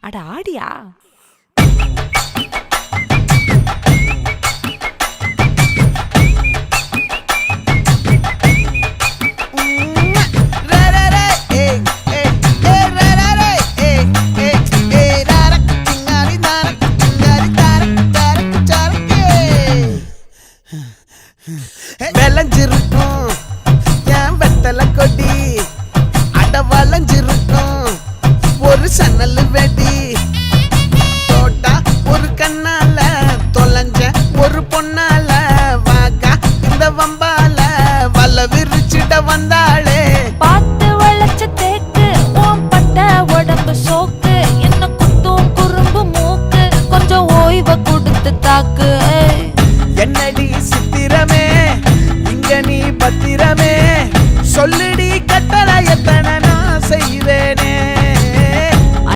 அட ஆடியா? விளைஞ்சிருக்கும் என் வெத்தலை கொடி, அட வளைஞ்சிருக்கும் ஒரு சன்னல் வெடி. தோட்டா ஒரு கண்ணால தொலைஞ்ச ஒரு பொண்ணால வாக்கா இந்த வம்பால வல விரிச்சிட வந்தாளே. பார்த்து வளைச்ச தேக்கு ஓம் பட்ட உடம்பு சோக்கு, என்ன குத்தும் குறும்பு மூக்கு, கொஞ்சம் ஓய்வ கொடுத்து தாக்கு. என்னடி சித்திரமே இங்க நீ பத்திரமே, சொல்லுடி கட்டளை எத்தனை நான் செய்வேன்.